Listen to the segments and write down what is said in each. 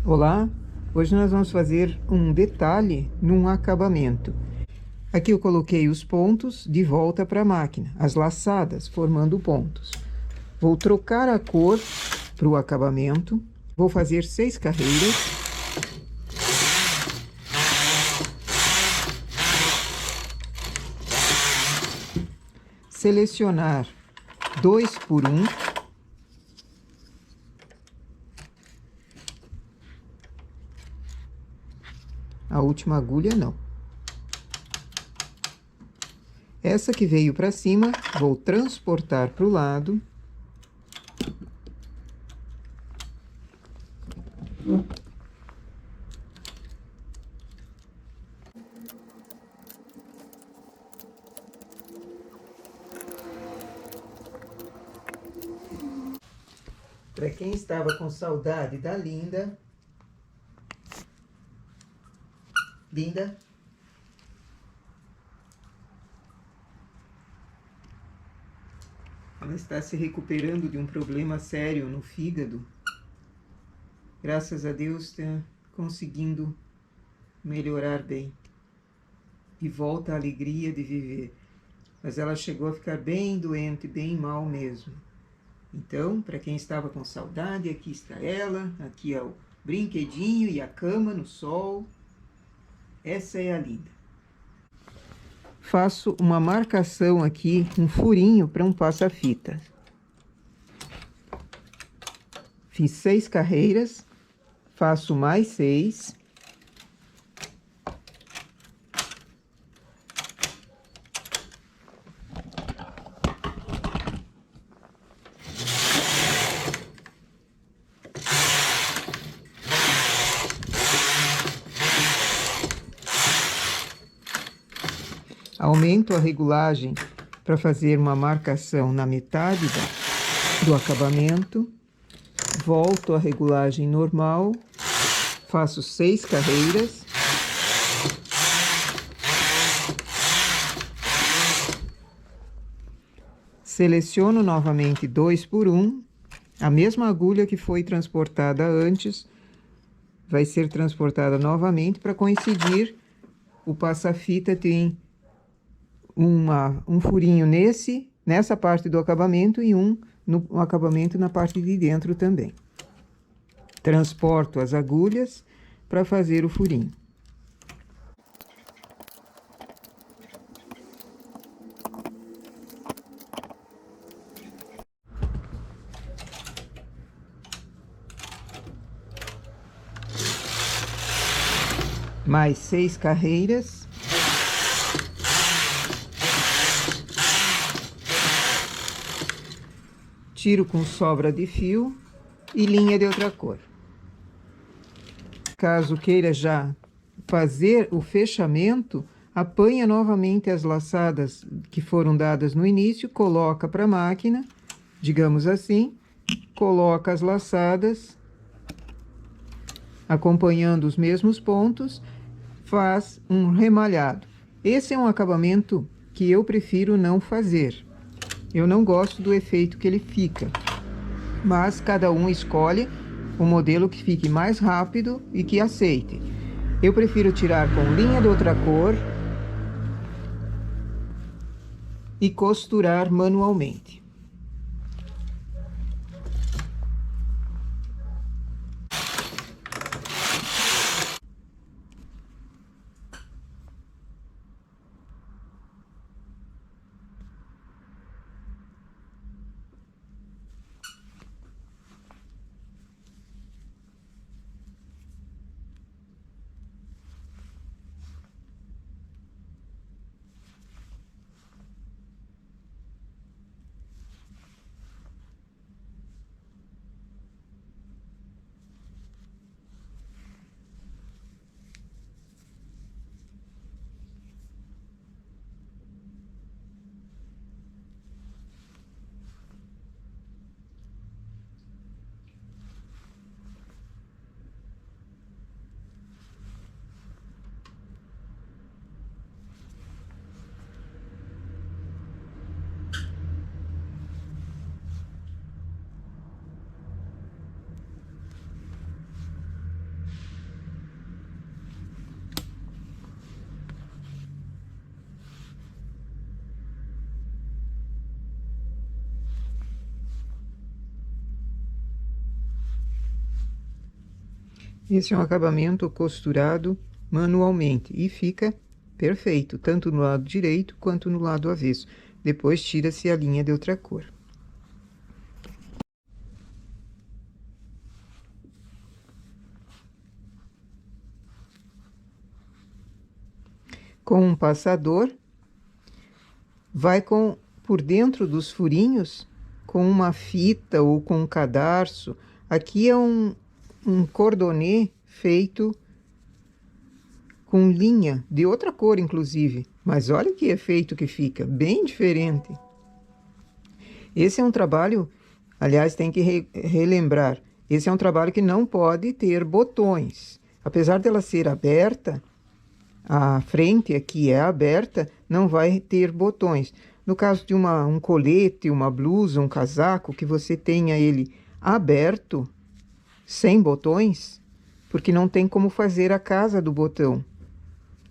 Olá, hoje nós vamos fazer um detalhe num acabamento. Aqui eu coloquei os pontos de volta para a máquina, as laçadas formando pontos. Vou trocar a cor para o acabamento, vou fazer 6 carreiras. Selecionar 2 por 1. A última agulha não. Essa que veio para cima, vou transportar para o lado. Para quem estava com saudade da Linda, ela está se recuperando de um problema sério no fígado. Graças a Deus está conseguindo melhorar bem. De volta à alegria de viver. Mas ela chegou a ficar bem doente, bem mal mesmo. Então, para quem estava com saudade, aqui está ela. Aqui é o brinquedinho e a cama no sol. Essa é a Linda. Faço uma marcação aqui, um furinho para um passa-fita. Fiz 6 carreiras, faço mais 6. Aumento a regulagem para fazer uma marcação na metade do acabamento. Volto à regulagem normal. Faço 6 carreiras. Seleciono novamente 2 por 1. A mesma agulha que foi transportada antes vai ser transportada novamente para coincidir. O passa-fita tem um furinho nessa parte do acabamento e um no acabamento na parte de dentro também. Transporto as agulhas para fazer o furinho. Mais 6 carreiras. Tiro com sobra de fio e linha de outra cor. Caso queira já fazer o fechamento, apanha novamente as laçadas que foram dadas no início, coloca para a máquina, digamos assim, coloca as laçadas, acompanhando os mesmos pontos, faz um remalhado. Esse é um acabamento que eu prefiro não fazer. Eu não gosto do efeito que ele fica, mas cada um escolhe o modelo que fique mais rápido e que aceite. Eu prefiro tirar com linha de outra cor e costurar manualmente. Esse é um acabamento costurado manualmente e fica perfeito, tanto no lado direito quanto no lado avesso. Depois tira-se a linha de outra cor. Com um passador, vai por dentro dos furinhos com uma fita ou com um cadarço. Aqui é um cordonê feito com linha de outra cor, inclusive. Mas olha que efeito que fica, bem diferente. Esse é um trabalho, aliás, tem que relembrar, esse é um trabalho que não pode ter botões. Apesar dela ser aberta, a frente aqui é aberta, não vai ter botões. No caso de um colete, uma blusa, um casaco, que você tenha ele aberto, sem botões, porque não tem como fazer a casa do botão,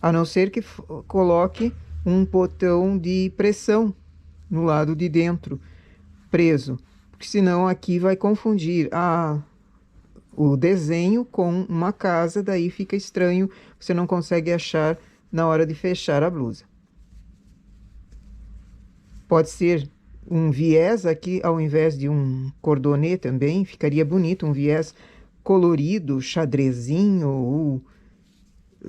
a não ser que coloque um botão de pressão no lado de dentro, preso, porque senão aqui vai confundir o desenho com uma casa, daí fica estranho, você não consegue achar na hora de fechar a blusa. Pode ser um viés aqui ao invés de um cordonê também, ficaria bonito, um viés colorido, xadrezinho, ou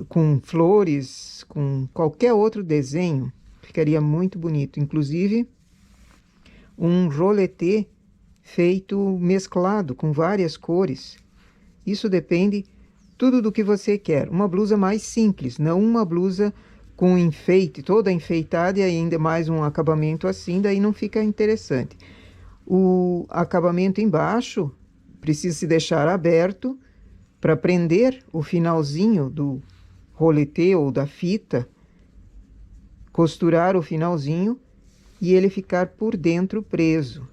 com flores, com qualquer outro desenho, ficaria muito bonito. Inclusive, um roletê feito mesclado com várias cores. Isso depende tudo do que você quer. Uma blusa mais simples, não uma blusa com enfeite, toda enfeitada e ainda mais um acabamento assim, daí não fica interessante. O acabamento embaixo precisa se deixar aberto para prender o finalzinho do roletê ou da fita, costurar o finalzinho e ele ficar por dentro preso.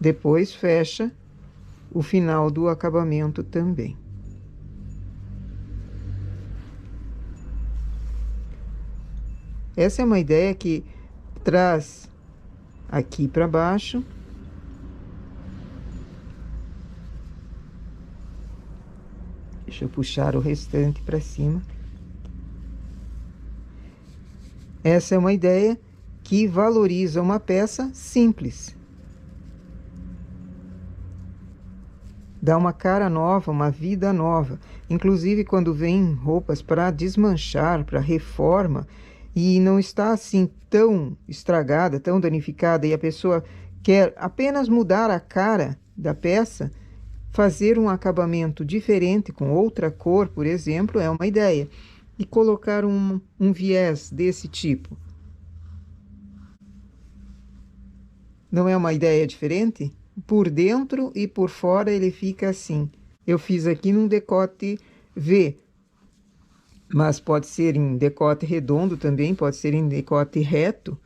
Depois fecha o final do acabamento também. Essa é uma ideia que traz aqui para baixo. Deixa eu puxar o restante para cima. Essa é uma ideia que valoriza uma peça simples. Dá uma cara nova, uma vida nova. Inclusive, quando vem roupas para desmanchar, para reforma, e não está assim tão estragada, tão danificada, e a pessoa quer apenas mudar a cara da peça, fazer um acabamento diferente, com outra cor, por exemplo, é uma ideia. E colocar um viés desse tipo. Não é uma ideia diferente? Por dentro e por fora ele fica assim. Eu fiz aqui num decote V, mas pode ser em decote redondo também, pode ser em decote reto,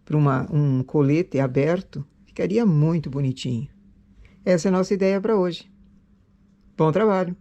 para um colete aberto. Ficaria muito bonitinho. Essa é a nossa ideia para hoje. Bom trabalho!